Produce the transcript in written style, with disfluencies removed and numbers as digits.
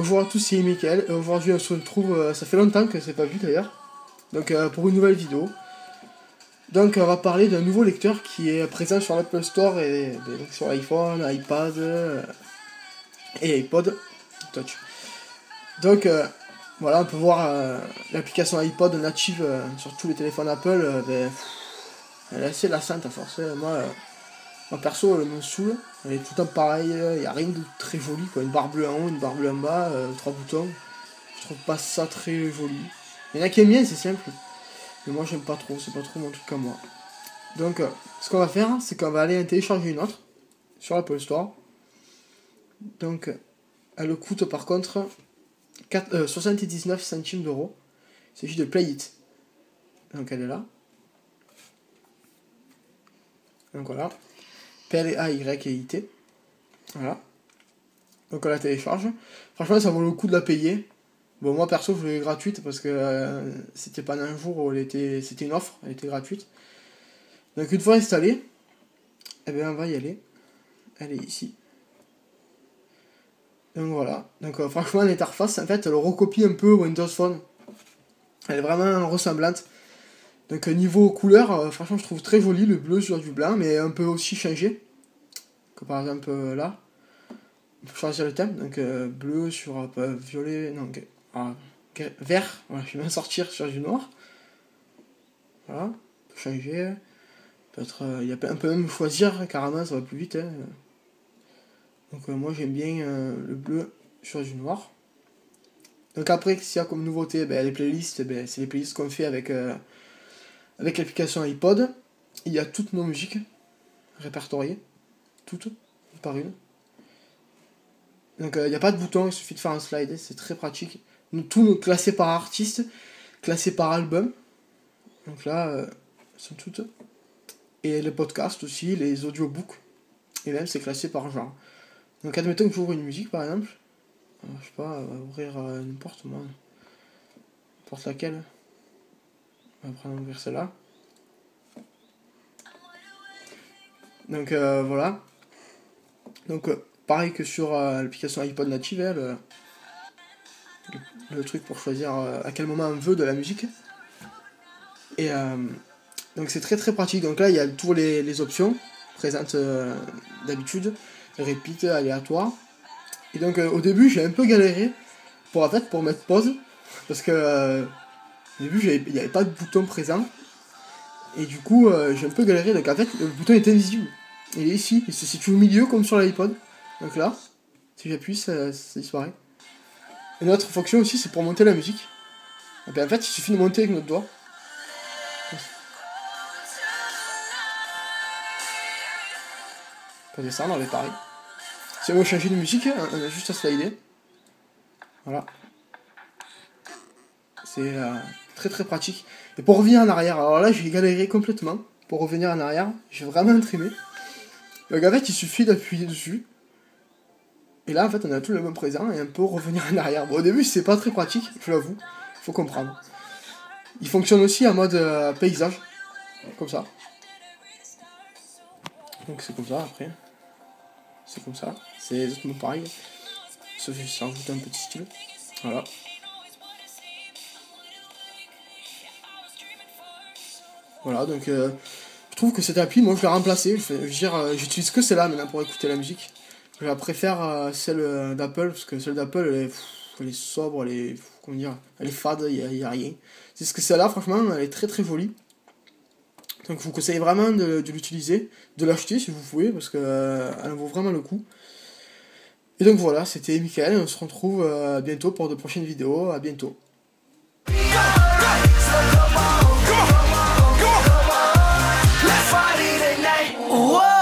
Bonjour à tous, c'est Mickaël. Aujourd'hui on se retrouve, ça fait longtemps que c'est pas vu d'ailleurs. Donc pour une nouvelle vidéo. Donc on va parler d'un nouveau lecteur qui est présent sur l'Apple Store et donc, sur l'iPhone, iPad et iPod Touch. Donc voilà, on peut voir l'application iPod native sur tous les téléphones Apple. Elle est assez lassante à force. Moi perso, elle me saoule. Elle est tout le temps pareil, il n'y a rien de très joli, quoi. Une barre bleue en haut, une barre bleue en bas, 3 boutons. Je trouve pas ça très joli. Il y en a qui aiment bien, c'est simple. Mais moi j'aime pas trop, c'est pas trop mon truc à moi. Donc ce qu'on va faire, c'est qu'on va aller en télécharger une autre sur l'Apple Store. Donc elle coûte par contre 79 centimes d'euros. Il s'agit de Play It. Donc elle est là. Donc voilà. P-L-A-Y-I-T. Voilà. Donc on la télécharge. Franchement, ça vaut le coup de la payer. Bon, moi perso, je l'ai gratuite parce que c'était pas un jour où c'était une offre, elle était gratuite. Donc une fois installée, eh bien on va y aller. Elle est ici. Donc voilà. Donc franchement, l'interface, en fait, elle recopie un peu Windows Phone. Elle est vraiment ressemblante. Donc niveau couleur, franchement je trouve très joli le bleu sur du blanc, mais on peut aussi changer. Comme par exemple là, on peut choisir le thème, donc bleu sur violet, non, vert, voilà, je vais m'en sortir sur du noir. Voilà, on peut changer, peut-être, on peut même choisir carrément, ça va plus vite. Hein. Donc moi j'aime bien le bleu sur du noir. Donc après, s'il y a comme nouveauté, les playlists, c'est les playlists qu'on fait avec l'application iPod. Il y a toutes nos musiques répertoriées, toutes, une par une. Donc il n'y a pas de bouton, il suffit de faire un slide, c'est très pratique. Tout classé par artiste, classé par album. Donc là, elles sont toutes. Et les podcasts aussi, les audiobooks. Et même c'est classé par genre. Donc admettons que j'ouvre une musique par exemple. Alors, je sais pas, on va ouvrir n'importe moi. N'importe laquelle. On va prendre ouvrir celle-là. Donc voilà. Donc pareil que sur l'application iPod native, le truc pour choisir à quel moment on veut de la musique. Et donc c'est très très pratique. Donc là il y a toutes les options présentes d'habitude, repeat, aléatoire. Et donc au début j'ai un peu galéré pour mettre pause parce que au début il n'y avait pas de bouton présent. Et du coup j'ai un peu galéré. Donc en fait le bouton est invisible. Il est ici, il se situe au milieu comme sur l'iPod. Donc là, si j'appuie, ça disparaît. Une autre fonction aussi, c'est pour monter la musique. Et bien, en fait, il suffit de monter avec notre doigt. Pour descendre, on est pareil. Si on veut changer de musique, on a juste à slider. Voilà. C'est très très pratique. Et pour revenir en arrière, alors là, j'ai galéré complètement. Pour revenir en arrière, j'ai vraiment trimé. Donc en fait, il suffit d'appuyer dessus. Et là, en fait, on a tout le même présent et on peut revenir en arrière. Bon, au début, c'est pas très pratique, je l'avoue. Il faut comprendre. Il fonctionne aussi en mode paysage. Comme ça. Donc c'est comme ça, après. C'est comme ça. C'est exactement pareil. Sauf que ça rajoute un petit style. Voilà. Voilà, donc je trouve que cette appli, moi je l'ai remplacée. J'utilise que celle-là maintenant pour écouter la musique. Je la préfère celle d'Apple, parce que celle d'Apple, elle est sobre, elle est fade, il y a rien. C'est ce que celle-là, franchement, elle est très très jolie. Donc je vous conseille vraiment de l'utiliser, de l'acheter si vous pouvez, parce qu'elle en vaut vraiment le coup. Et donc voilà, c'était Mickaël, on se retrouve bientôt pour de prochaines vidéos, à bientôt. Whoa!